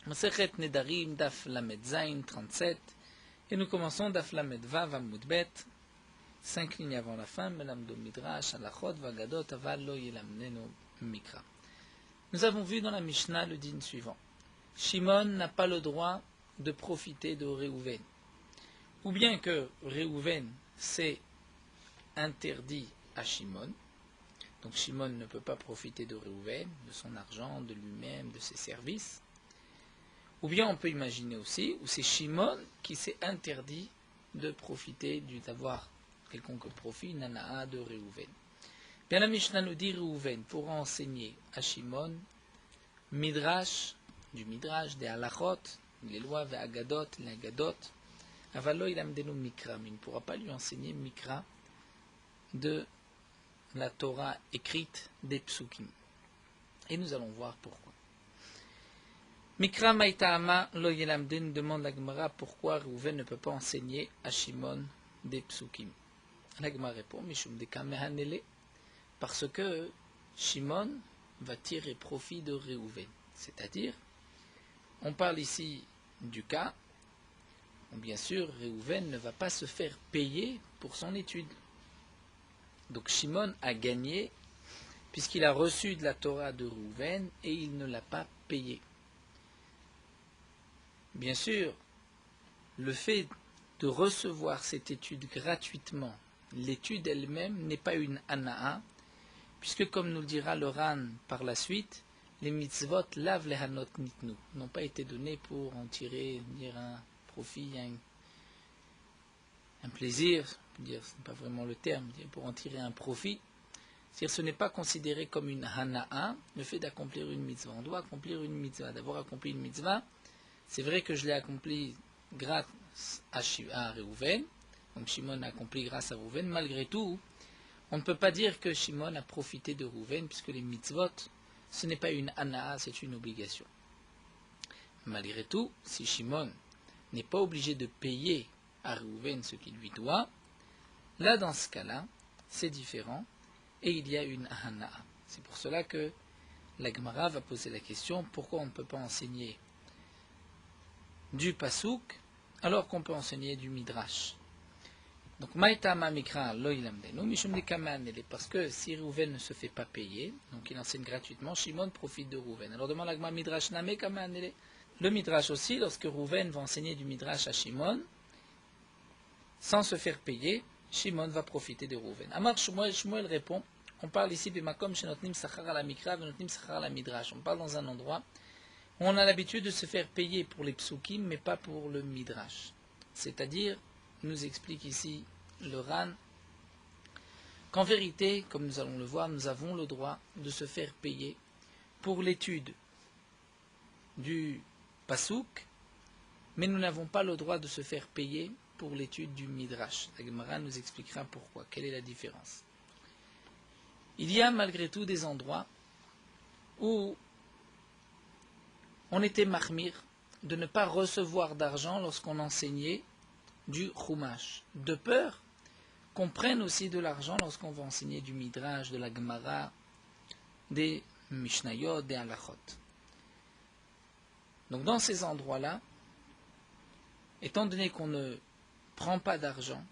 Masechet Nedarim, Daf Lamed Zain, 37. Et nous commençons Daf Lamed Vav Amud Bet, 5 lignes avant la fin, Melamdo Midrash, Alachot, Vagadot, Aval Lo Yelamnenu Mikra. Nous avons vu dans la Mishnah le din suivant. Shimon n'a pas le droit de profiter de Réhouven. Ou bien que Réhouven s'est interdit à Shimon. Donc Shimon ne peut pas profiter de Réhouven, de son argent, de lui-même, de ses services. Ou bien on peut imaginer aussi, où c'est Shimon qui s'est interdit de profiter, d'avoir quelconque profit, Nana'a de Réhouven. Bien la Mishnah nous dit Réhouven pourra enseigner à Shimon Midrash, du Midrash, des halachot, les lois, des agadot, les agadot. Avalo il amdenu mikra, mais il ne pourra pas lui enseigner mikra de la Torah écrite des psukim. Et nous allons voir pourquoi. Mikra maïta'ama lo yelamden demande la Gemara pourquoi Réhouven ne peut pas enseigner à Shimon des psukim. La Gemara répond Mishum de kamehanele, parce que Shimon va tirer profit de Réhouven. C'est-à-dire, on parle ici du cas où bien sûr Réhouven ne va pas se faire payer pour son étude. Donc Shimon a gagné puisqu'il a reçu de la Torah de Réhouven et il ne l'a pas payé. Bien sûr, le fait de recevoir cette étude gratuitement, l'étude elle-même n'est pas une ana'a, puisque comme nous le dira le Ran par la suite, les mitzvot lav lehanot nitnu n'ont pas été donnés pour en tirer un profit, un plaisir, ce n'est pas vraiment le terme, pour en tirer un profit. C'est-à-dire ce n'est pas considéré comme une hana'a, le fait d'accomplir une mitzvah. On doit accomplir une mitzvah. D'avoir accompli une mitzvah, c'est vrai que je l'ai accompli grâce à Réhouven, donc Shimon a accompli grâce à Réhouven. Malgré tout, on ne peut pas dire que Shimon a profité de Réhouven, puisque les mitzvot, ce n'est pas une hana'a, c'est une obligation. Malgré tout, si Shimon n'est pas obligé de payer à Réhouven ce qu'il lui doit, là, dans ce cas-là, c'est différent, et il y a une hana'a. C'est pour cela que la Gemara va poser la question, pourquoi on ne peut pas enseigner du pasouk, alors qu'on peut enseigner du midrash. Donc, maïtama mikra lo ilamdenu, mishum de kamanele, parce que si Réhouven ne se fait pas payer, donc il enseigne gratuitement, Shimon profite de Réhouven. Alors demande la Gemara midrash name kamanele. Le midrash aussi, lorsque Réhouven va enseigner du midrash à Shimon, sans se faire payer, Shimon va profiter de Réhouven. Amar Shmuel répond, on parle ici de makom shenotnim sachar ala mikra venotnim sachar ala midrash. On parle dans un endroit où on a l'habitude de se faire payer pour les psukim, mais pas pour le midrash. C'est-à-dire, nous explique ici le Ran, qu'en vérité, comme nous allons le voir, nous avons le droit de se faire payer pour l'étude du pasouk, mais nous n'avons pas le droit de se faire payer pour l'étude du midrash. La Gemara nous expliquera pourquoi, quelle est la différence. Il y a malgré tout des endroits où on était mahmir de ne pas recevoir d'argent lorsqu'on enseignait du chumash, de peur qu'on prenne aussi de l'argent lorsqu'on va enseigner du midrash, de la Gemara, des mishnayot, des halachot. Donc dans ces endroits-là, étant donné qu'on ne prend pas d'argent,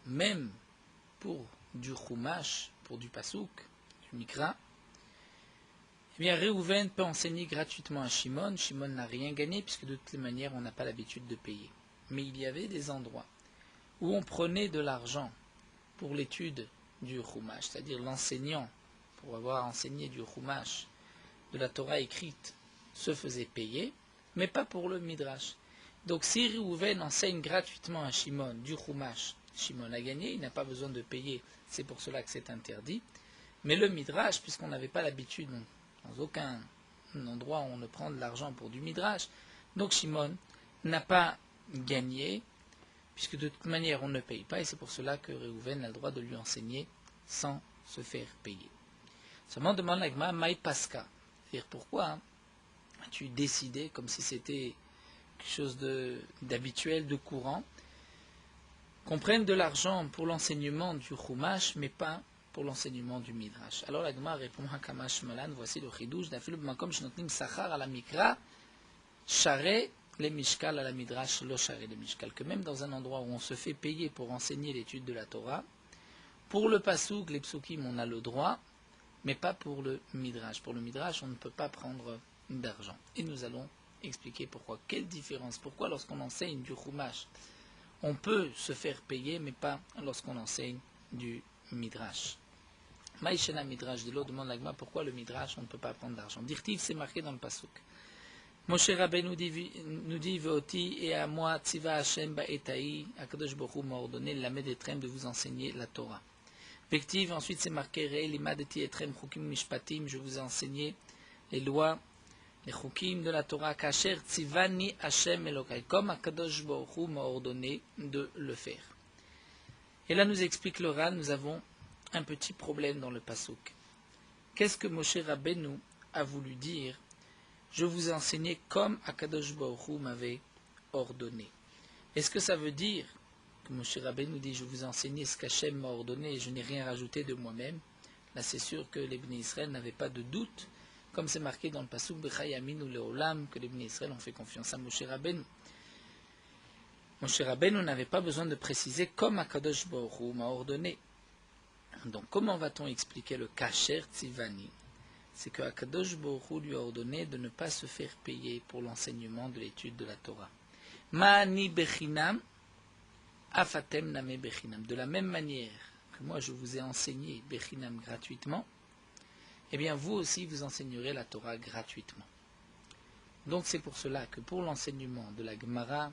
même pour du chumash, pour du pasouk, du mikra, eh bien Réhouven peut enseigner gratuitement à Shimon. Shimon n'a rien gagné puisque de toutes les manières on n'a pas l'habitude de payer. Mais il y avait des endroits où on prenait de l'argent pour l'étude du chumash, c'est-à-dire l'enseignant, pour avoir enseigné du chumash, de la Torah écrite, se faisait payer, mais pas pour le midrash. Donc si Réhouven enseigne gratuitement à Shimon du chumash, Shimon a gagné, il n'a pas besoin de payer, c'est pour cela que c'est interdit. Mais le midrash, puisqu'on n'avait pas l'habitude, dans aucun endroit où on ne prend de l'argent pour du midrash, donc Shimon n'a pas gagné, puisque de toute manière on ne paye pas, et c'est pour cela que Réhouven a le droit de lui enseigner sans se faire payer. Seulement demande la Gemara, Maï Paska, c'est-à-dire pourquoi as-tu décidé, comme si c'était quelque chose d'habituel, de courant, qu'on prenne de l'argent pour l'enseignement du chumash, mais pas pour l'enseignement du Midrash. Alors la Gemara répond Hakamash Malan, voici le chidouche d'Afilu b'makom shenotnim sachar à la mikra, charé les mishkal à la Midrash, lo charé les mishkal. Que même dans un endroit où on se fait payer pour enseigner l'étude de la Torah, pour le pasouk, les psukim, on a le droit, mais pas pour le Midrash. Pour le Midrash, on ne peut pas prendre d'argent. Et nous allons expliquer pourquoi. Quelle différence? Pourquoi lorsqu'on enseigne du Chumash, on peut se faire payer, mais pas lorsqu'on enseigne du Midrash? Maïshena Midrash de l'eau demande l'agma pourquoi le Midrash on ne peut pas prendre d'argent. Dirtiv, c'est marqué dans le pasuk. Moshe Rabbeinu nous dit Veoti et à moi Tziva Hashem Ba'etai, Akadosh Baruch Hu m'a ordonné Lamed Etrem de vous enseigner la Torah. Vective, ensuite c'est marqué Re Limadeti Etrem Chukim Mishpatim, je vous ai enseigné les lois, les Chukim de la Torah, Kasher Tzivani Hashem Elokai, comme Akadosh Baruch Hu m'a ordonné de le faire. Et là nous explique le Ran, nous avons un petit problème dans le pasuk. Qu'est-ce que Moshe Rabbeinu a voulu dire? Je vous ai enseigné comme Akadosh Baruch Hu m'avait ordonné. Est-ce que ça veut dire que Moshe Rabbeinu dit je vous ai enseigné ce qu'Hachem m'a ordonné et je n'ai rien rajouté de moi-même? Là c'est sûr que les Bnei Israël n'avaient pas de doute, comme c'est marqué dans le pasuk B'chayamin ou Leolam, que les Bnei Israël ont fait confiance à Moshe Rabbeinu. Moshe Rabbeinu n'avait pas besoin de préciser comme Akadosh Baruch Hu m'a ordonné. Donc comment va-t-on expliquer le Kasher Tzivani? C'est que Akadosh Baruch Hu lui a ordonné de ne pas se faire payer pour l'enseignement de l'étude de la Torah. Ma'ani bechinam, afatem name bechinam. De la même manière que moi je vous ai enseigné bechinam gratuitement, eh bien vous aussi vous enseignerez la Torah gratuitement. Donc c'est pour cela que pour l'enseignement de la Gemara,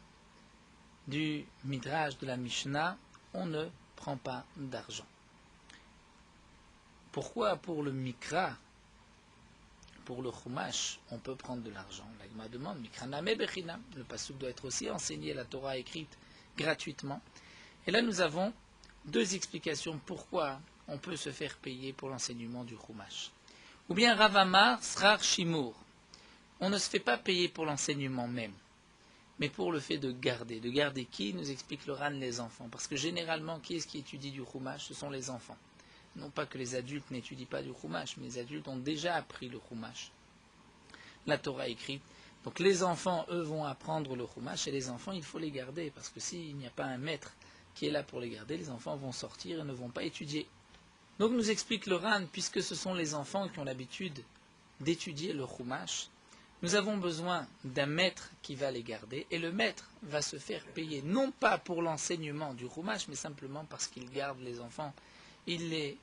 du Midrash, de la Mishnah, on ne prend pas d'argent. Pourquoi pour le Mikra, pour le Chumash, on peut prendre de l'argent? La Gemara demande, Mikra name bechinam. Le pasuk doit être aussi enseigné, la Torah écrite gratuitement. Et là nous avons deux explications pourquoi on peut se faire payer pour l'enseignement du Chumash. Ou bien Rav Amar, Srar Shimur. On ne se fait pas payer pour l'enseignement même, mais pour le fait de garder. De garder qui? Nous explique le Ran, les enfants. Parce que généralement, qui est-ce qui étudie du Chumash? Ce sont les enfants. Non pas que les adultes n'étudient pas du Chumash, mais les adultes ont déjà appris le Chumash, la Torah écrite. Donc les enfants, eux, vont apprendre le Chumash, et les enfants, il faut les garder, parce que s'il n'y a pas un maître qui est là pour les garder, les enfants vont sortir et ne vont pas étudier. Donc nous explique le Ran, puisque ce sont les enfants qui ont l'habitude d'étudier le Chumash, nous avons besoin d'un maître qui va les garder, et le maître va se faire payer, non pas pour l'enseignement du Chumash, mais simplement parce qu'il garde les enfants. Il les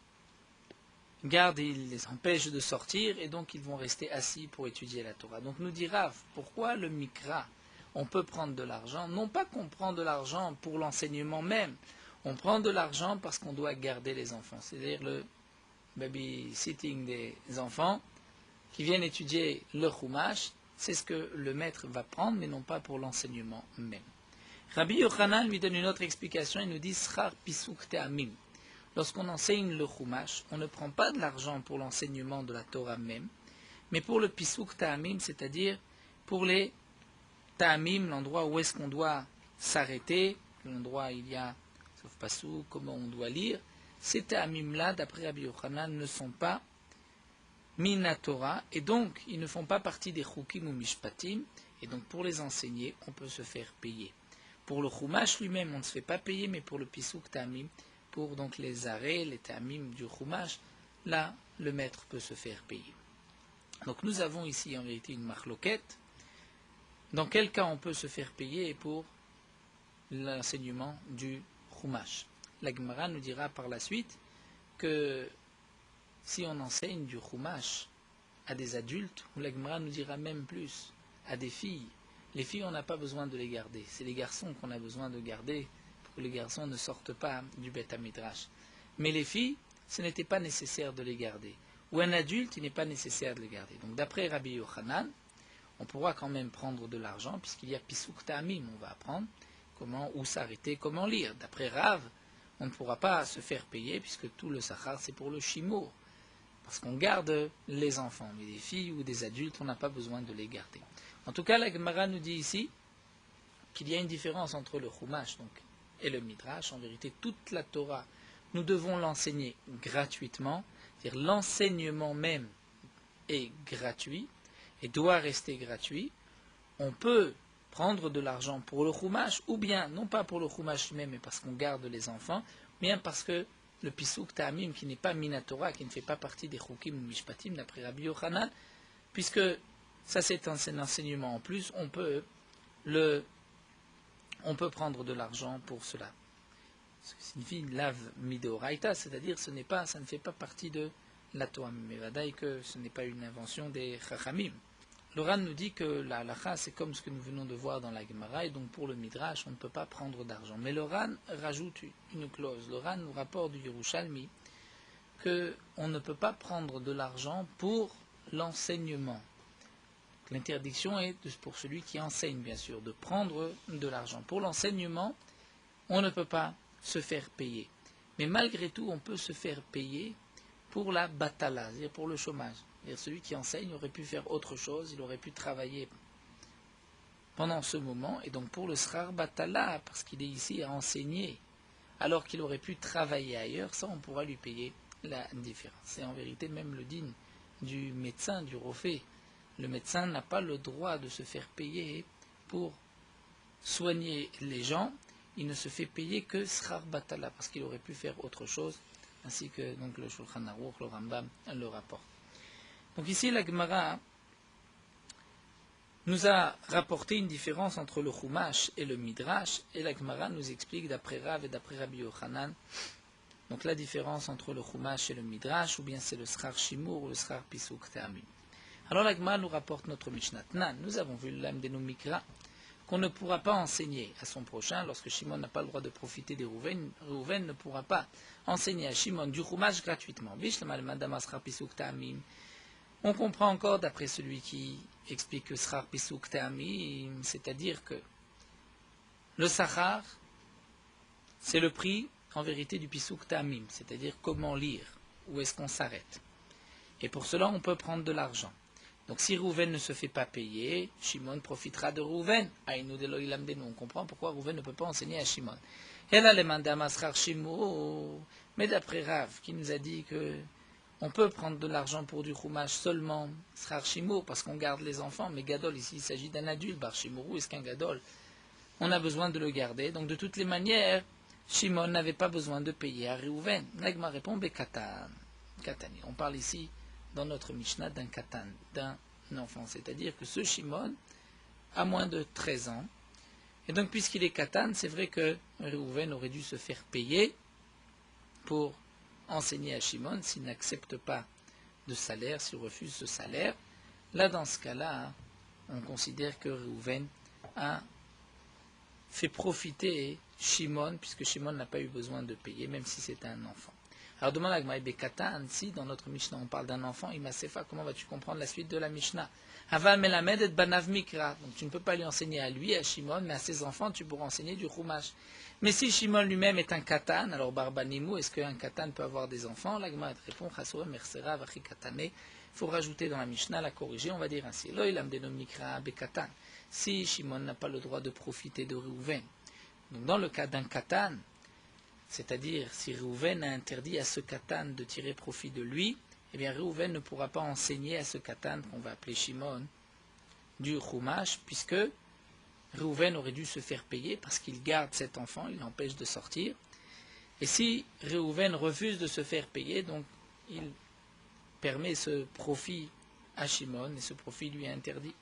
garde et il les empêche de sortir, et donc ils vont rester assis pour étudier la Torah. Donc nous dit Rav, pourquoi le Mikra, on peut prendre de l'argent? Non pas qu'on prend de l'argent pour l'enseignement même, on prend de l'argent parce qu'on doit garder les enfants, c'est-à-dire le babysitting des enfants qui viennent étudier le Chumash, c'est ce que le maître va prendre, mais non pas pour l'enseignement même. Rabbi Yochanan lui donne une autre explication, il nous dit Srar Pisuk Te'amim. Lorsqu'on enseigne le Chumash, on ne prend pas de l'argent pour l'enseignement de la Torah même, mais pour le Pisuk Ta'amim, c'est-à-dire pour les Ta'amim, l'endroit où est-ce qu'on doit s'arrêter, l'endroit où il y a, sauf Pasuk, comment on doit lire, ces Ta'amim-là, d'après Rabbi Yochanan, ne sont pas Mina Torah, et donc ils ne font pas partie des Chukim ou Mishpatim, et donc pour les enseigner, on peut se faire payer. Pour le Chumash lui-même, on ne se fait pas payer, mais pour le Pisuk Ta'amim, pour donc les arrêts, les ta'amim du Chumash, là, le maître peut se faire payer. Donc nous avons ici en vérité une marloquette. Dans quel cas on peut se faire payer pour l'enseignement du Chumash? La Gemara nous dira par la suite que si on enseigne du Chumash à des adultes, ou la Gemara nous dira même plus, à des filles, les filles on n'a pas besoin de les garder, c'est les garçons qu'on a besoin de garder, que les garçons ne sortent pas du Beth Midrash. Mais les filles, ce n'était pas nécessaire de les garder. Ou un adulte, il n'est pas nécessaire de les garder. Donc d'après Rabbi Yochanan, on pourra quand même prendre de l'argent, puisqu'il y a Pisuk Ta'amim, on va apprendre comment, où s'arrêter, comment lire. D'après Rav, on ne pourra pas se faire payer, puisque tout le Sachar, c'est pour le Shimour. Parce qu'on garde les enfants, mais des filles ou des adultes, on n'a pas besoin de les garder. En tout cas, la Gemara nous dit ici qu'il y a une différence entre le Chumash, donc, et le Midrash. En vérité, toute la Torah nous devons l'enseigner gratuitement, c'est-à-dire l'enseignement même est gratuit et doit rester gratuit. On peut prendre de l'argent pour le chumash, ou bien, non pas pour le chumash lui-même, mais parce qu'on garde les enfants, ou bien parce que le pisouk ta'amim, qui n'est pas minatora, qui ne fait pas partie des chukim ou mishpatim, d'après Rabbi Yochanan, puisque ça c'est un enseignement en plus, on peut prendre de l'argent pour cela. Ce qui signifie lav midoraita, c'est-à-dire ça ne fait pas partie de la Torah, mais vadaï que ce n'est pas une invention des chachamim. Le Ran nous dit que la halacha, c'est comme ce que nous venons de voir dans la Gemara, et donc pour le Midrash, on ne peut pas prendre d'argent. Mais le Ran rajoute une clause. Le Ran nous rapporte du Yerushalmi qu'on ne peut pas prendre de l'argent pour l'enseignement. L'interdiction est pour celui qui enseigne, bien sûr, de prendre de l'argent. Pour l'enseignement, on ne peut pas se faire payer. Mais malgré tout, on peut se faire payer pour la batala, c'est-à-dire pour le chômage. C'est-à-dire celui qui enseigne aurait pu faire autre chose, il aurait pu travailler pendant ce moment, et donc pour le srar batala, parce qu'il est ici à enseigner, alors qu'il aurait pu travailler ailleurs, ça on pourra lui payer la différence. C'est en vérité même le digne du médecin, du rofé. Le médecin n'a pas le droit de se faire payer pour soigner les gens, il ne se fait payer que srar batala, parce qu'il aurait pu faire autre chose, ainsi que donc le Shulchan Aruch, le Rambam le rapporte. Donc ici, la Gemara nous a rapporté une différence entre le Chumash et le Midrash, et la Gemara nous explique d'après Rav et d'après Rabbi Yochanan, donc la différence entre le Chumash et le Midrash, ou bien c'est le Srar Shimur ou le Srar Pisuk Te'amim. Alors la Gemara nous rapporte notre Mishnah Tanan. Nous avons vu l'Amdenu Mikra, qu'on ne pourra pas enseigner à son prochain, lorsque Shimon n'a pas le droit de profiter des Rouven, Rouven ne pourra pas enseigner à Shimon du Chumash gratuitement. On comprend encore d'après celui qui explique que Srar Pisuk Te'amim, c'est-à-dire que le Sachar, c'est le prix en vérité du Pisuk Te'amim, c'est-à-dire comment lire, où est-ce qu'on s'arrête. Et pour cela, on peut prendre de l'argent. Donc si Rouven ne se fait pas payer, Shimon profitera de Rouven. On comprend pourquoi Rouven ne peut pas enseigner à Shimon. Mais d'après Rav, qui nous a dit que on peut prendre de l'argent pour du Chumash seulement Srar Shimur, parce qu'on garde les enfants, mais Gadol, ici il s'agit d'un adulte, Bar Shimuru, est-ce qu'un Gadol, on a besoin de le garder. Donc de toutes les manières, Shimon n'avait pas besoin de payer à Rouven. L'Agma répond, Bekatan. Katani. On parle ici dans notre Mishnah d'un katan, d'un enfant. C'est-à-dire que ce Shimon a moins de 13 ans. Et donc, puisqu'il est katan, c'est vrai que Reuven aurait dû se faire payer pour enseigner à Shimon s'il n'accepte pas de salaire, s'il refuse ce salaire. Là, dans ce cas-là, on considère que Reuven a fait profiter Shimon, puisque Shimon n'a pas eu besoin de payer, même si c'est un enfant. Alors demande à Gmaï Bekatan, si dans notre Mishnah on parle d'un enfant, Imasefa, comment vas-tu comprendre la suite de la Mishnah? Aval Melamed et Banav Mikra. Donc tu ne peux pas lui enseigner à lui, à Shimon, mais à ses enfants tu pourras enseigner du Chumash. Mais si Shimon lui-même est un Katan, alors Barbanimou, est-ce qu'un Katan peut avoir des enfants? La Gmaï répond, Chasoué Mersera Vachi Katane. Il faut rajouter dans la Mishnah, la corriger, on va dire ainsi. Lo ilam denom Mikra Bekatan. Si Shimon n'a pas le droit de profiter de Reuven. Donc dans le cas d'un Katan, c'est-à-dire, si Reuven a interdit à ce katan de tirer profit de lui, eh bien Reuven ne pourra pas enseigner à ce katan, qu'on va appeler Shimon, du Chumash, puisque Reuven aurait dû se faire payer parce qu'il garde cet enfant, il l'empêche de sortir. Et si Reuven refuse de se faire payer, donc il permet ce profit à Shimon, et ce profit lui est interdit.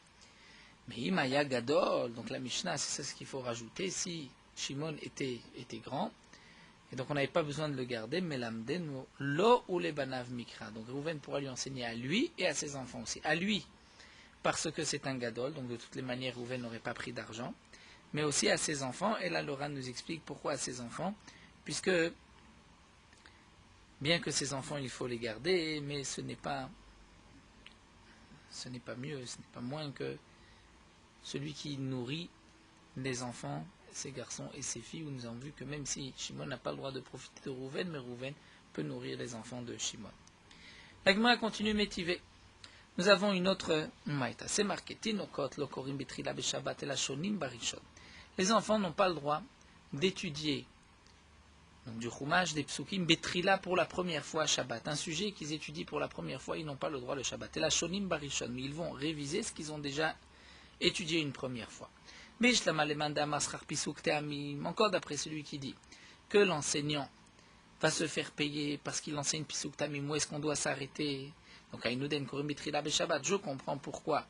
Mais Imaya Gadol, donc la Mishnah, c'est ce qu'il faut rajouter, si Shimon était grand, et donc on n'avait pas besoin de le garder, mais l'amden lo ou les banav mikra. Donc Reuven pourra lui enseigner à lui et à ses enfants aussi. À lui, parce que c'est un gadol, donc de toutes les manières Reuven n'aurait pas pris d'argent, mais aussi à ses enfants. Et là Loran nous explique pourquoi à ses enfants, puisque bien que ses enfants il faut les garder, mais ce n'est pas mieux, ce n'est pas moins que celui qui nourrit les enfants, ses garçons et ses filles, où nous avons vu que même si Shimon n'a pas le droit de profiter de Reuven, mais Reuven peut nourrir les enfants de Shimon. La Gemara continue métivée. Nous avons une autre maïta. C'est marqué Tinokot lokorim betrila beshabbat ela shonim barishon. Les enfants n'ont pas le droit d'étudier donc du Chumash, des Psukim, Betrila pour la première fois Shabbat. Un sujet qu'ils étudient pour la première fois, ils n'ont pas le droit le Shabbat. Et la Shonim Barishon, mais ils vont réviser ce qu'ils ont déjà étudié une première fois. Encore d'après celui qui dit que l'enseignant va se faire payer parce qu'il enseigne Pisuk Tamim, où est-ce qu'on doit s'arrêter? Donc, Aïnouden Korim Betrila Shabbat, je comprends pourquoi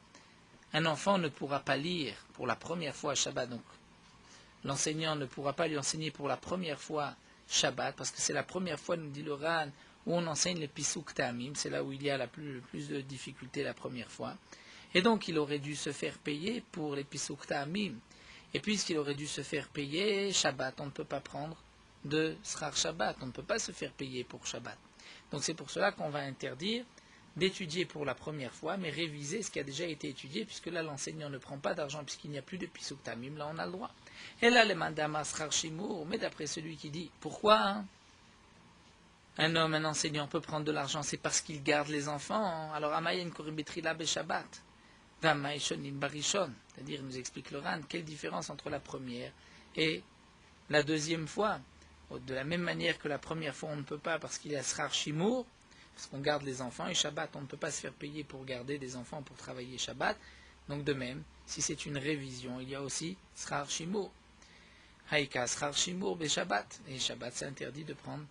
un enfant ne pourra pas lire pour la première fois Shabbat. Donc, l'enseignant ne pourra pas lui enseigner pour la première fois Shabbat, parce que c'est la première fois, nous dit le Ran, où on enseigne le Pisuk Tamim, c'est là où il y a le plus de difficultés la première fois. Et donc, il aurait dû se faire payer pour les Pisuk Tamim. Et puisqu'il aurait dû se faire payer Shabbat, on ne peut pas prendre de Srar Shabbat, on ne peut pas se faire payer pour Shabbat. Donc, c'est pour cela qu'on va interdire d'étudier pour la première fois, mais réviser ce qui a déjà été étudié, puisque là, l'enseignant ne prend pas d'argent, puisqu'il n'y a plus de Pisuk Tamim, là, on a le droit. Et là, le mandama Srar Shimur, mais d'après celui qui dit, pourquoi un homme, un enseignant peut prendre de l'argent, c'est parce qu'il garde les enfants. Alors, Amayen Korim Betrila Shabbat. C'est-à-dire, il nous explique le Ran, quelle différence entre la première et la deuxième fois. De la même manière que la première fois, on ne peut pas parce qu'il y a Srar Shimur, parce qu'on garde les enfants, et Shabbat, on ne peut pas se faire payer pour garder des enfants, pour travailler Shabbat. Donc de même, si c'est une révision, il y a aussi Srar Shimur. Haïka Srar Shimur be Shabbat. Et Shabbat, c'est interdit de prendre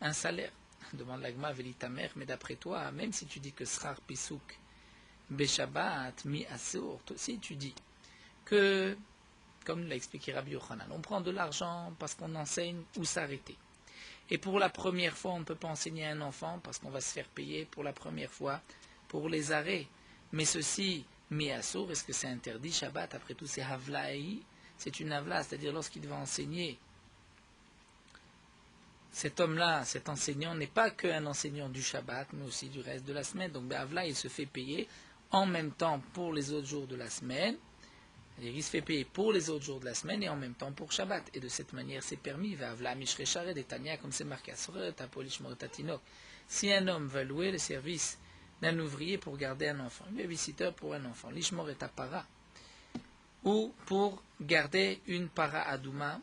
un salaire. Demande l'Agma Velitamer, mais d'après toi, même si tu dis que Srar Pisuk Beshabbat, mi asur, si tu dis que, comme l'a expliqué Rabbi Yochanan, on prend de l'argent parce qu'on enseigne où s'arrêter. Et pour la première fois, on ne peut pas enseigner à un enfant parce qu'on va se faire payer pour la première fois pour les arrêts. Mais ceci, mi asur, est-ce que c'est interdit? Shabbat, après tout, c'est havlaï, c'est une havla, c'est-à-dire lorsqu'il va enseigner. Cet homme-là, cet enseignant, n'est pas qu'un enseignant du Shabbat, mais aussi du reste de la semaine. Donc, havla, il se fait payer en même temps pour les autres jours de la semaine, c'est-à-dire il se fait payer pour les autres jours de la semaine et en même temps pour Shabbat. Et de cette manière, c'est permis. Comme c'est marqué, si un homme va louer le service d'un ouvrier pour garder un enfant, un babysitter pour un enfant, l'ishmor et para, ou pour garder une para adouma,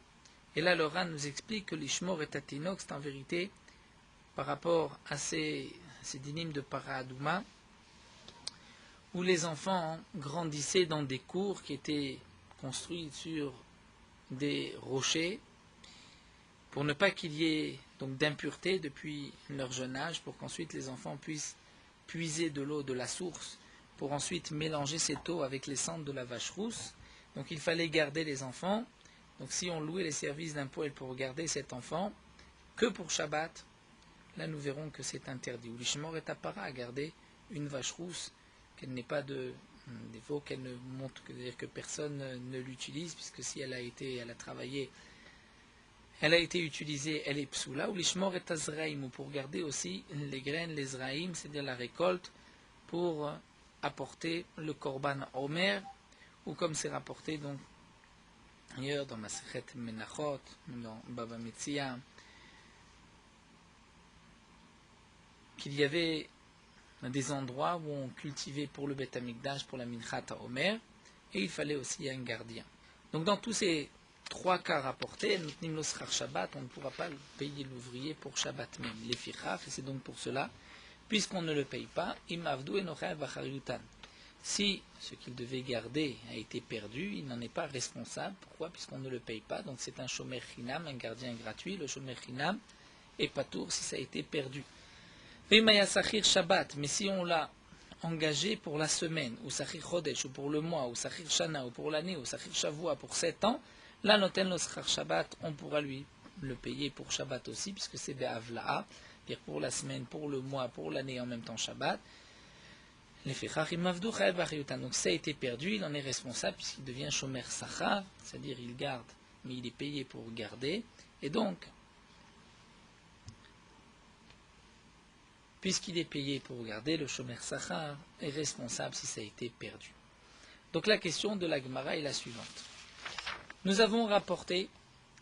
et là le Ran nous explique que l'ishmor et tatinok, c'est en vérité par rapport à ces dynimes de para adouma, où les enfants grandissaient dans des cours qui étaient construits sur des rochers, pour ne pas qu'il y ait donc d'impureté depuis leur jeune âge, pour qu'ensuite les enfants puissent puiser de l'eau de la source, pour ensuite mélanger cette eau avec les cendres de la vache rousse. Donc il fallait garder les enfants. Donc si on louait les services d'un poêle pour garder cet enfant, que pour Shabbat, là nous verrons que c'est interdit. Ou l'ishmor est appara à garder une vache rousse, qu'elle n'ait pas de défaut, qu'elle ne montre, c'est-à-dire que personne ne l'utilise, puisque si elle a travaillé, elle a été utilisée, elle est psoula. Ou l'ishmor est azraïm, ou pour garder aussi les graines, les zraïm, c'est-à-dire la récolte, pour apporter le korban omer, ou comme c'est rapporté donc ailleurs dans Masechet Menachot, dans Baba Metzia, qu'il y avait des endroits où on cultivait pour le Beth Amikdash, pour la Minchat Omer, et il fallait aussi un gardien. Donc dans tous ces trois cas rapportés, on ne pourra pas payer l'ouvrier pour Shabbat même, les fichaf, et c'est donc pour cela, puisqu'on ne le paye pas, imavdu enochai bachariyutan. Si ce qu'il devait garder a été perdu, il n'en est pas responsable. Pourquoi? Puisqu'on ne le paye pas. Donc c'est un shomer chinam, un gardien gratuit. Le shomer chinam est patour si ça a été perdu. Shabbat, mais si on l'a engagé pour la semaine, ou sachir chodesh, ou pour le mois, ou sachir shana, ou pour l'année, ou sachir shavua, pour 7 ans, là, noten lo sachir Shabbat, on pourra lui le payer pour Shabbat aussi, puisque c'est be'avla'a, c'est-à-dire pour la semaine, pour le mois, pour l'année, en même temps Shabbat. Donc ça a été perdu, il en est responsable puisqu'il devient shomer sachar, c'est-à-dire il garde, mais il est payé pour garder, et donc, puisqu'il est payé pour garder, le shomer sachar est responsable si ça a été perdu. Donc la question de la Gemara est la suivante. Nous avons rapporté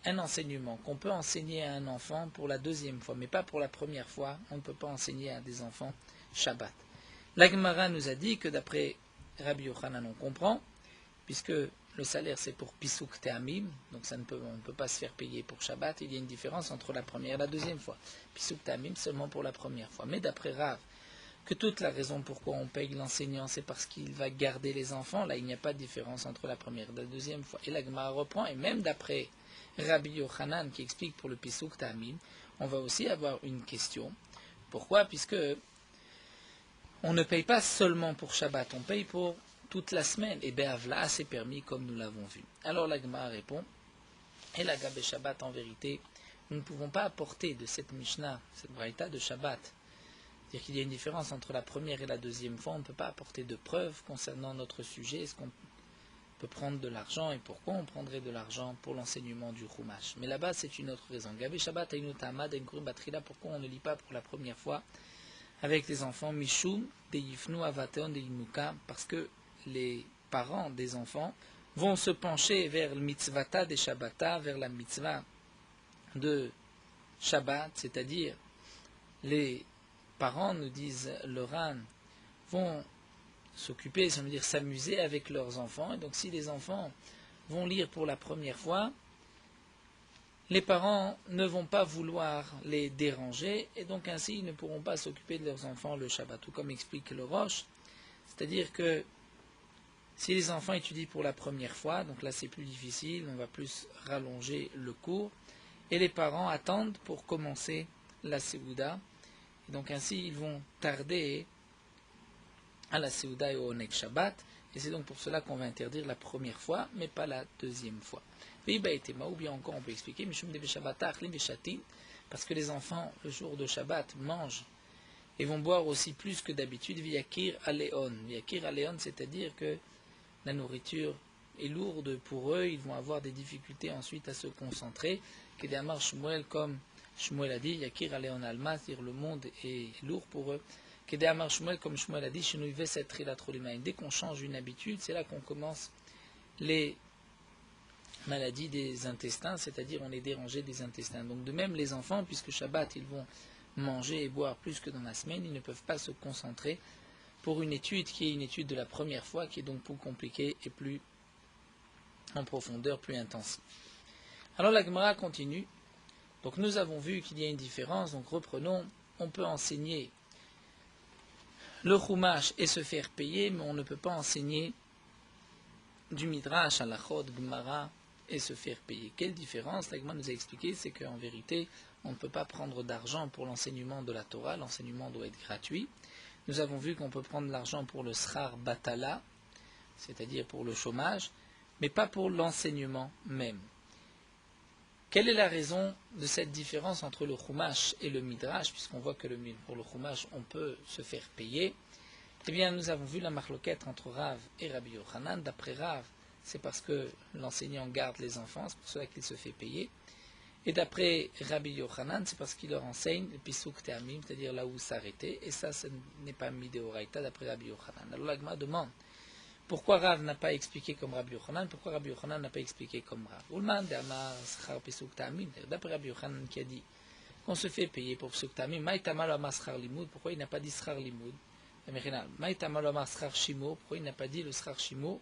un enseignement qu'on peut enseigner à un enfant pour la deuxième fois, mais pas pour la première fois, on ne peut pas enseigner à des enfants Shabbat. La Gemara nous a dit que d'après Rabbi Yochanan, on comprend, puisque le salaire c'est pour Pisuk Te'amim, donc on ne peut pas se faire payer pour Shabbat. Il y a une différence entre la première et la deuxième fois. Pisuk Te'amim seulement pour la première fois. Mais d'après Rav, que toute la raison pourquoi on paye l'enseignant, c'est parce qu'il va garder les enfants, là il n'y a pas de différence entre la première et la deuxième fois. Et la Gemara reprend, et même d'après Rabbi Yochanan qui explique pour le Pisuk Te'amim, on va aussi avoir une question. Pourquoi? Puisque on ne paye pas seulement pour Shabbat, on paye pour toute la semaine. Et Be'avla, c'est permis comme nous l'avons vu. Alors la Gemara répond, et la Gabé Shabbat en vérité, nous ne pouvons pas apporter de cette Mishnah, cette Braïta de Shabbat, c'est-à-dire qu'il y a une différence entre la première et la deuxième fois, on ne peut pas apporter de preuves concernant notre sujet, est-ce qu'on peut prendre de l'argent et pourquoi on prendrait de l'argent pour l'enseignement du Chumash. Mais là-bas, c'est une autre raison. Gabé Shabbat Ainutama Denkurim Batrila, pourquoi on ne lit pas pour la première fois avec les enfants Mishum Deyifnu Avateon Deyinuka, parce que les parents des enfants vont se pencher vers le mitzvata des Shabbata, vers la mitzvah de Shabbat, c'est-à-dire les parents, nous disent le Ran, vont s'occuper, ça veut dire s'amuser avec leurs enfants. Et donc si les enfants vont lire pour la première fois, les parents ne vont pas vouloir les déranger et donc ainsi ils ne pourront pas s'occuper de leurs enfants le Shabbat. Tout comme explique le Roche, c'est-à-dire que si les enfants étudient pour la première fois, donc là c'est plus difficile, on va plus rallonger le cours, et les parents attendent pour commencer la Séouda, et donc ainsi ils vont tarder à la Séouda et au Oneg Shabbat, et c'est donc pour cela qu'on va interdire la première fois, mais pas la deuxième fois. Ou bien encore on peut expliquer, parce que les enfants, le jour de Shabbat, mangent et vont boire aussi plus que d'habitude, Viyakir Aleon. Viyakir Aleon, c'est-à-dire que la nourriture est lourde pour eux, ils vont avoir des difficultés ensuite à se concentrer. Kedamar Shmuel, comme Shmuel a dit, Yakir Aleon Alma, c'est-à-dire le monde est lourd pour eux. Kedamar Shmuel, comme Shmuel a dit, dès qu'on change une habitude, c'est là qu'on commence les maladies des intestins, c'est-à-dire on est dérangé des intestins. Donc de même les enfants, puisque Shabbat ils vont manger et boire plus que dans la semaine, ils ne peuvent pas se concentrer pour une étude qui est une étude de la première fois, qui est donc plus compliquée et plus en profondeur, plus intensive. Alors la Gemara continue. Donc nous avons vu qu'il y a une différence, donc reprenons, on peut enseigner le Chumash et se faire payer, mais on ne peut pas enseigner du Midrash, Halachot, Gemara et se faire payer. Quelle différence? La Gemara nous a expliqué, c'est qu'en vérité, on ne peut pas prendre d'argent pour l'enseignement de la Torah, l'enseignement doit être gratuit. Nous avons vu qu'on peut prendre l'argent pour le Srar Batala, c'est-à-dire pour le chômage, mais pas pour l'enseignement même. Quelle est la raison de cette différence entre le Chumash et le Midrash, puisqu'on voit que pour le Chumash, on peut se faire payer? Eh bien, nous avons vu la marloquette entre Rav et Rabbi Yochanan. D'après Rav, c'est parce que l'enseignant garde les enfants, c'est pour cela qu'il se fait payer. Et d'après Rabbi Yochanan, c'est parce qu'il leur enseigne le Pisuk Te'amim, c'est-à-dire là où s'arrêter. Et ça, ce n'est pas mis de Horaïta d'après Rabbi Yochanan. Alors la Gemara demande, pourquoi Rav n'a pas expliqué comme Rabbi Yochanan? Pourquoi Rabbi Yochanan n'a pas expliqué comme Rav? Ulman de Amar Schar Pisuk Te'amim. D'après Rabbi Yochanan qui a dit qu'on se fait payer pour Pisuk Te'amim, Maïtamal Amar Schar Limud, pourquoi il n'a pas dit Schar Limud? Maïtamal Amar Schar Shimo, pourquoi il n'a pas dit le Schar Shimo?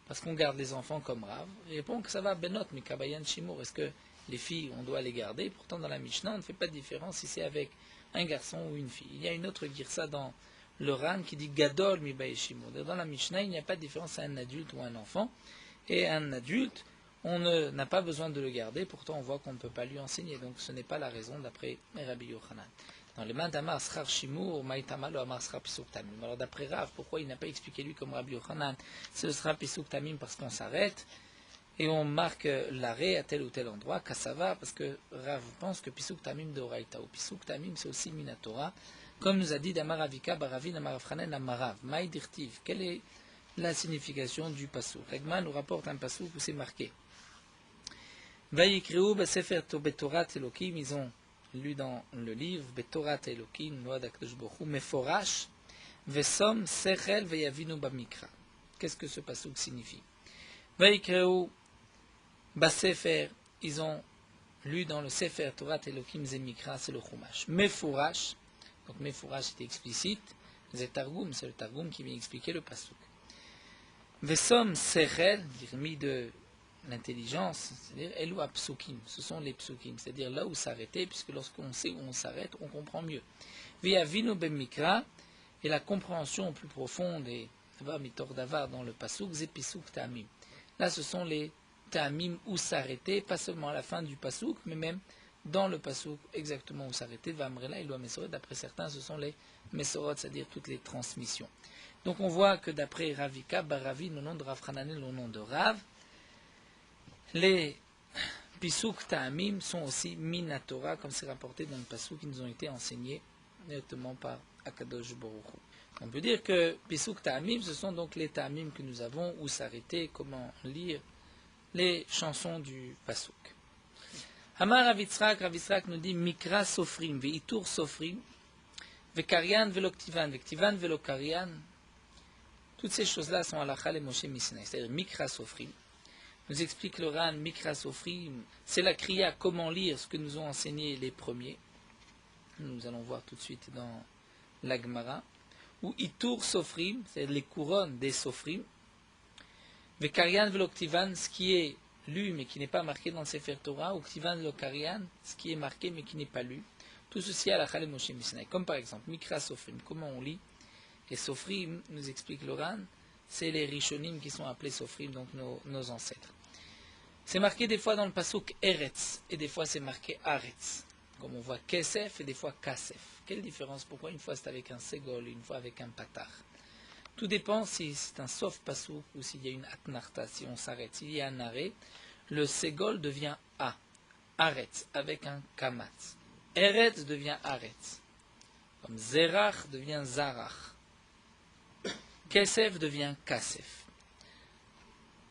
Parce qu'on garde les enfants comme Rav. Il répond que ça va Benot, mais Kabayan Shimo, est-ce que les filles, on doit les garder? Pourtant, dans la Mishnah, on ne fait pas de différence si c'est avec un garçon ou une fille. Il y a une autre girsa dans le Ran qui dit Gadol mi baeshimo. Dans la Mishnah, il n'y a pas de différence à un adulte ou un enfant. Et un adulte, on n'a pas besoin de le garder. Pourtant, on voit qu'on ne peut pas lui enseigner. Donc, ce n'est pas la raison d'après Rabbi Yochanan. Dans les Mandamar Schar Shimur, Maïtamal ou Amar Schar Pisuk Tamim. Alors, d'après Rav, pourquoi il n'a pas expliqué lui comme Rabbi Yochanan? Ce sera Pisuk Tamim parce qu'on s'arrête. Et on marque l'arrêt à tel ou tel endroit, Kassava, parce que Rav pense que Pisuk Tamim de Horaïta, ou Pisuk Tamim c'est aussi Minatora, comme nous a dit Damaravika, Baravin, Amarafranen, Amarav, Maïdirtiv. Quelle est la signification du Pasuk? Regma nous rapporte un Pasuk où c'est marqué. Vayikreu Besefer Betorat Elokim, ils ont lu dans le livre, Betorat Elokim, Noad Akdosh Bochou, Meforash, Vesom, Sechel, Veyavinu Bamikra. Qu'est-ce que ce Pasuk signifie? Vayikreu Basefer, ils ont lu dans le Sefer Torah Elokim Zemikra, c'est le Chumash. Mefourash, donc Mefourash c'est explicite, c'est Targum, c'est le Targum qui vient expliquer le Pasuk. Vesom Sechel, mis de l'intelligence, c'est-à-dire Elu Apsukim, ce sont les Psukim, c'est-à-dire là où s'arrêter, puisque lorsqu'on sait où on s'arrête, on comprend mieux. Via Ben Mikra, et la compréhension plus profonde, et Mitor Davar dans le Pasuk, Zepisuk Ta'amim. Là, ce sont les Ta'amim où s'arrêter, pas seulement à la fin du Pasuk, mais même dans le Pasuk, exactement où s'arrêter. Vamrela, il doit Mesorot, d'après certains, ce sont les Mesorot, c'est-à-dire toutes les transmissions. Donc on voit que d'après Ravika, Baravi, le nom de Rav Hananel, le nom de Rav, les Pisuk Ta'amim sont aussi Minatora, comme c'est rapporté dans le Pasuk, qui nous ont été enseignés directement par Akadosh Baruch Hu. On peut dire que Pisuk Ta'amim, ce sont donc les Ta'amim que nous avons, où s'arrêter, comment lire les chansons du Pasuk. Amar Rav Yitzhak nous dit Mikra Sofrim, Veitur Sofrim, Vekarian Veloktivan, Vektivan Velokarian. Toutes ces choses-là sont halakha le Moshe Misinaï, c'est-à-dire Mikra Sofrim. Nous explique le Ran, Mikra Sofrim, c'est la kriya, comment lire ce que nous ont enseigné les premiers. Nous allons voir tout de suite dans la Gemara. Ou Itur Sofrim, c'est-à-dire les couronnes des Sofrim. Vekarian Veloktivan, ce qui est lu mais qui n'est pas marqué dans le Sefer Torah, ou Ktivan Velokarian, ce qui est marqué mais qui n'est pas lu. Tout ceci à halakha le Moshe Misinaï. Comme par exemple, Mikra Sofrim, comment on lit. Et Sofrim, nous explique le Ran, c'est les Rishonim qui sont appelés Sofrim, donc nos ancêtres. C'est marqué des fois dans le Pasuk Eretz, et des fois c'est marqué Aretz. Comme on voit Kesef et des fois Kasef. Quelle différence? Pourquoi une fois c'est avec un Segol, une fois avec un Patar? Tout dépend si c'est un Sof Pasuk ou s'il y a une Atnarta, si on s'arrête. S'il y a un arrêt, le Segol devient A, Aretz, avec un Kamatz. Eretz devient Aretz. Comme Zerach devient Zarach. Kesef devient Kasef.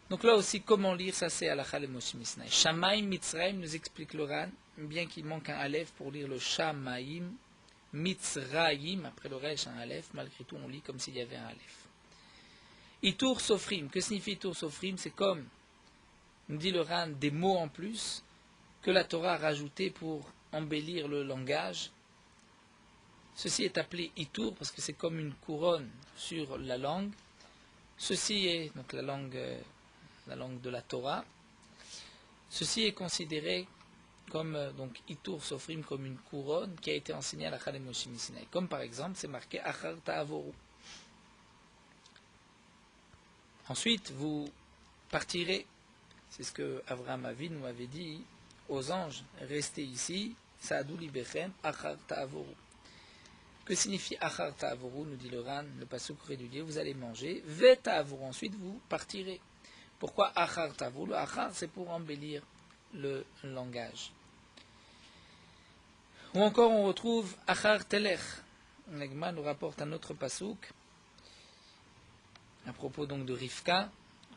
Donc là aussi, comment lire, ça c'est halakha le Moshe Misinaï. Shamaim Mitzraim nous explique le Ran, bien qu'il manque un Aleph pour lire le Shamaim, Mitzraim, après le Resh un Aleph, malgré tout on lit comme s'il y avait un Aleph. Itur Sofrim, que signifie Itur Sofrim? C'est comme, nous dit le Ran, des mots en plus que la Torah a rajouté pour embellir le langage. Ceci est appelé Itur parce que c'est comme une couronne sur la langue. Ceci est donc la langue de la Torah. Ceci est considéré comme donc Itur Sofrim, comme une couronne qui a été enseignée à la Chalem Moshe Misinaï. Comme par exemple, c'est marqué Achar Ta'avoru. Ensuite, vous partirez. C'est ce que Avraham Avinu nous avait dit aux anges, restez ici, Sa'adu libechem, Achar Ta'avoru. Que signifie Achar Ta'avoru, nous dit le Ran, le pasuk régulier, vous allez manger, Ve Ta'avoru, ensuite vous partirez. Pourquoi Achar Ta'avoru? Le Achar, c'est pour embellir le langage. Ou encore on retrouve Achar Telech. L'Agma nous rapporte un autre pasuk, à propos donc de Rivka,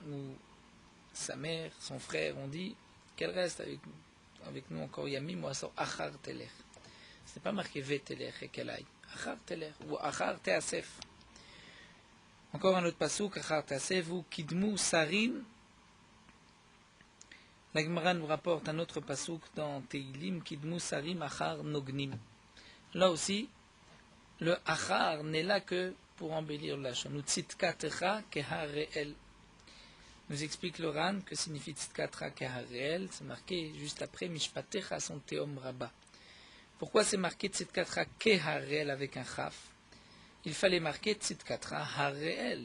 où sa mère, son frère ont dit qu'elle reste avec nous encore Yamim, ou Asor Achar Telech. Ce n'est pas marqué Ve Telech et qu'elle aille. Achar Telech ou Achar Teasef. Encore un autre pasuk, Achar Teasef ou Kidmu Sarim. La Gemara nous rapporte un autre pasuk dans Teilim, Kidmu Sarim Achar Nognim. Là aussi, le Achar n'est là que pour embellir la lachon. Nous Tzitkatecha Kehareel. Nous explique le Ran que signifie Tzitkatecha Kehareel. C'est marqué juste après Mishpatecha son Teom Rabba. Pourquoi c'est marqué Tzidkatra Kehareel avec un chaf? Il fallait marquer Tzidkatra Hareel.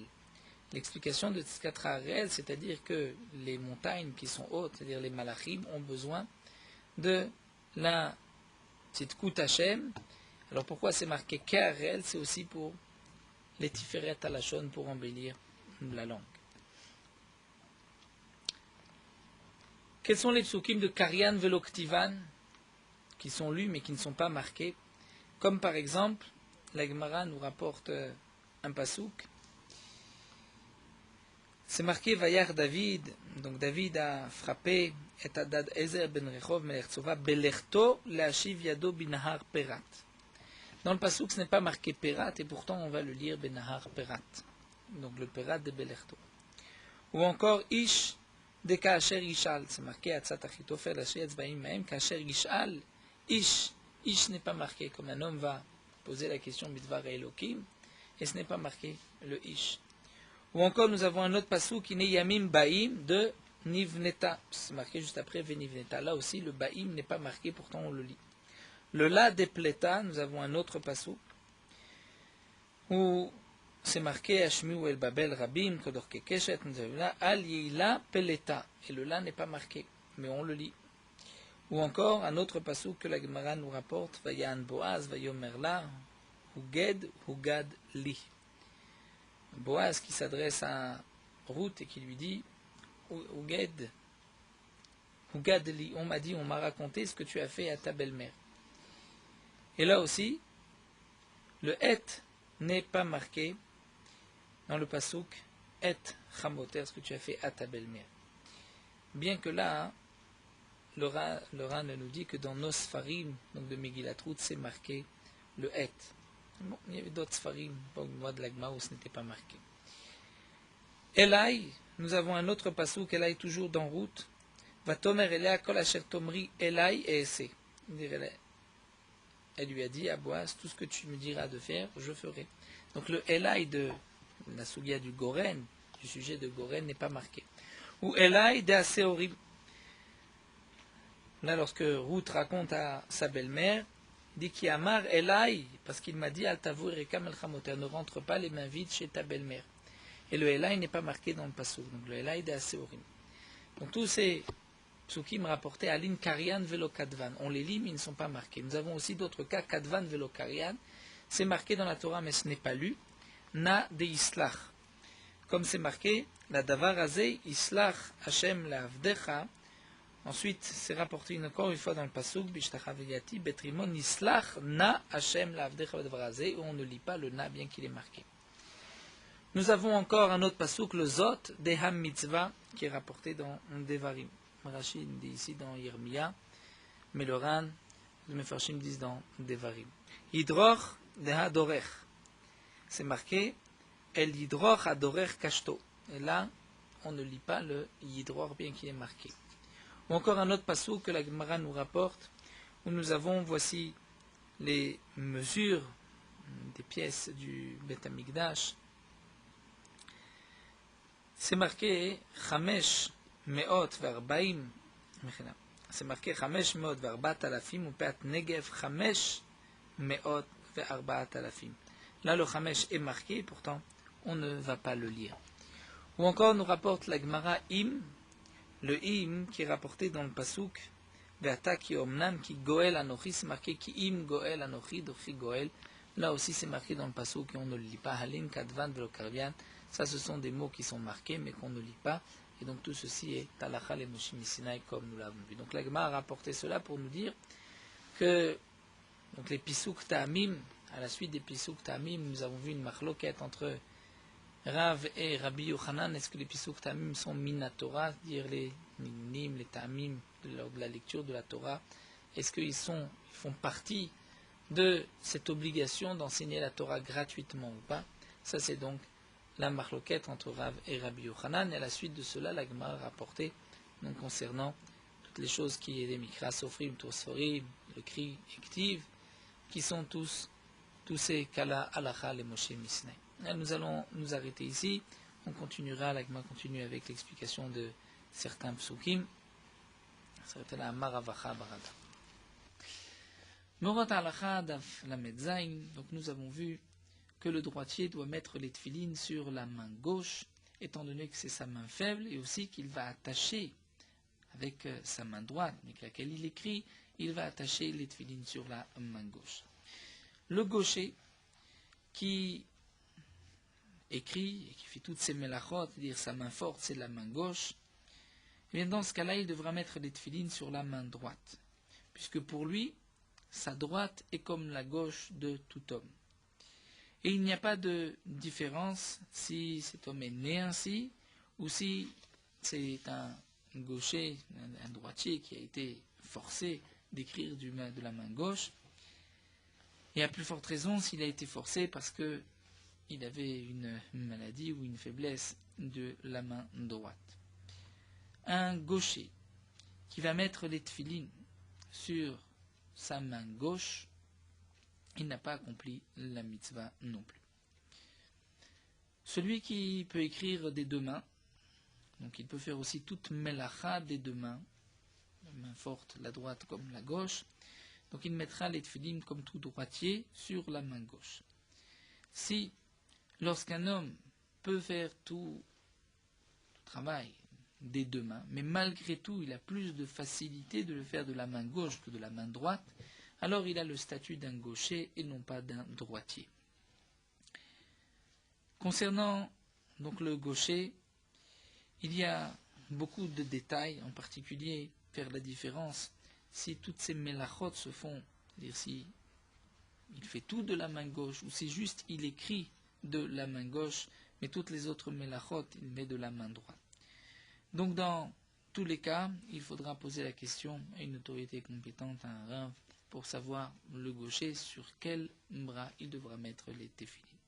L'explication de Tzidkatra Hareel, c'est-à-dire que les montagnes qui sont hautes, c'est-à-dire les malachim, ont besoin de la Tzidkut Hashem. Alors pourquoi c'est marqué Kehareel? C'est aussi pour les Tiferet Alashon, pour embellir la langue. Quels sont les psukim de Karian Veloktivan qui sont lus mais qui ne sont pas marqués, comme par exemple, la Gemara nous rapporte un pasuk, c'est marqué Vayar David, donc David a frappé et Hadad Ezer ben Rechov melech Tzova belerto leashiv yado binahar perat. Dans le pasuk ce n'est pas marqué perat et pourtant on va le lire binahar perat, donc le perat de belerto. Ou encore Ish de Kaasher Yishal, c'est marqué Atzat Achitofel Asher Yatzbaim Mahem Kaasher Yishal. Ish n'est pas marqué, comme un homme va poser la question Bidvar Elokim, et ce n'est pas marqué le Ish. Ou encore, nous avons un autre passou qui n'est Yamim Baïm de Nivneta. C'est marqué juste après Venivneta. Là aussi, le Baïm n'est pas marqué, pourtant on le lit. Le La Depleta, nous avons un autre passou où c'est marqué Ashmiu El Babel Rabim, Kodor Kekeshet, Al Yila Peleta. Et le La n'est pas marqué, mais on le lit. Ou encore, un autre passou que la Gemara nous rapporte Vayan Boaz, Vayomerla, Hugad Li. Boaz qui s'adresse à Ruth et qui lui dit Hugad Li, on m'a dit, on m'a raconté ce que tu as fait à ta belle-mère. Et là aussi, le Et n'est pas marqué dans le pasuk Et Chamoter, ce que tu as fait à ta belle-mère. Bien que là, le Ran nous dit que dans nos Sfarim, donc de Megillat Ruth, c'est marqué le Et. Bon, il y avait d'autres Sfarim, au mois de l'Agma, où ce n'était pas marqué. Elai, nous avons un autre pasuk, Elai toujours dans Ruth. Vatomer Elea kol asher tomri Elai et esse. Elle lui a dit à Boaz, tout ce que tu me diras de faire, je ferai. Donc le Elai de la Sugia du Goren, du sujet de Goren, n'est pas marqué. Ou Elai de Aseorim. Là, lorsque Ruth raconte à sa belle-mère, il dit qui amar Elai, parce qu'il m'a dit Altavou Rekam El Chamoter, ne rentre pas les mains vides chez ta belle-mère. Et le Elai n'est pas marqué dans le pasuk, donc le Elai de Aseorim. Donc tous ces psukim rapportés Alin Karian Velo Kadvan, on les lit mais ils ne sont pas marqués. Nous avons aussi d'autres cas, Kadvan Velo Karian, c'est marqué dans la Torah mais ce n'est pas lu, Na de Islach. Comme c'est marqué, la Davar Azeh Islach Hashem Lavdecha. Ensuite, c'est rapporté encore une fois dans le pasuk, Bishtachaviyati Betrimon Islach Na Hashem Lavdecha Davar Azeh, où on ne lit pas le Na bien qu'il est marqué. Nous avons encore un autre pasuk, le Zot Deham Mitzvah, qui est rapporté dans Devarim. Rachid dit ici dans Yirmiya, mais le Ran, les Mefarshim disent dans Devarim. Yidroch Deha Dorech. C'est marqué El Yidroch Adorech Kashto. Et là, on ne lit pas le Yidroch bien qu'il est marqué. Ou encore un autre pasuk que la Gemara nous rapporte, où nous avons, voici les mesures des pièces du Beth Amikdash. C'est marqué Chamesh Meot Verbaim. C'est marqué Chamesh Meot Verbat Alafim ou Peat Negev Chamesh Meot Verbat Alafim. Là, le Chamesh est marqué, pourtant, on ne va pas le lire. Ou encore, nous rapporte la Gemara Im, le Im qui est rapporté dans le Pasuk Ve'ata ki omnam ki Goel Anochi, c'est marqué ki Im Goel Anochi, Dochi Goel. Là aussi, c'est marqué dans le Pasuk et on ne le lit pas. Halin Kadvan Velokarvian. Ça, ce sont des mots qui sont marqués, mais qu'on ne lit pas. Et donc, tout ceci est Talacha le Moshe Sinai, comme nous l'avons vu. Donc, la Gemara a rapporté cela pour nous dire que donc, les Pisuk Ta'amim, à la suite des Pisuk Ta'amim, nous avons vu une marloquette entre Rav et Rabbi Yochanan. Est-ce que les Pisuk Ta'amim sont Minatora, dire les Ninim, les Ta'amim, lors de la lecture de la Torah? Est-ce qu'ils font partie de cette obligation d'enseigner la Torah gratuitement ou pas? Ça, c'est donc la marloquette entre Rav et Rabbi Yochanan, et à la suite de cela, la Gemara a rapporté donc, concernant toutes les choses qui est des Mikra, Sofrim, Tosforim, le cri, Ektiv, qui sont tous ces Kala, Alacha, les Moshe Misnei. Nous allons nous arrêter ici, on continuera, la Gemara continue avec l'explication de certains psukim. Ça va être la Maravacha Barada. Morot Alacha Daf Lamed Zain, donc nous avons vu que le droitier doit mettre les tefilines sur la main gauche, étant donné que c'est sa main faible, et aussi qu'il va attacher avec sa main droite, avec laquelle il écrit, il va attacher les tefilines sur la main gauche. Le gaucher, qui écrit et qui fait toutes ses melachot, c'est-à-dire sa main forte, c'est la main gauche, et bien dans ce cas-là, il devra mettre les tefilines sur la main droite, puisque pour lui, sa droite est comme la gauche de tout homme. Et il n'y a pas de différence si cet homme est né ainsi ou si c'est un gaucher, un droitier qui a été forcé d'écrire de la main gauche. Et à plus forte raison s'il a été forcé parce qu'il avait une maladie ou une faiblesse de la main droite. Un gaucher qui va mettre les tefilines sur sa main gauche, il n'a pas accompli la mitzvah non plus. Celui qui peut écrire des deux mains, donc il peut faire aussi toute melacha des deux mains, la main forte, la droite comme la gauche, donc il mettra les tefilin comme tout droitier sur la main gauche. Si, lorsqu'un homme peut faire tout le travail des deux mains, mais malgré tout il a plus de facilité de le faire de la main gauche que de la main droite, alors il a le statut d'un gaucher et non pas d'un droitier. Concernant donc le gaucher, il y a beaucoup de détails, en particulier faire la différence si toutes ces melachot se font, c'est-à-dire si il fait tout de la main gauche ou si juste il écrit de la main gauche, mais toutes les autres melachot il met de la main droite. Donc dans tous les cas, il faudra poser la question à une autorité compétente, à un rav, pour savoir le gaucher sur quel bras il devra mettre les tefilin.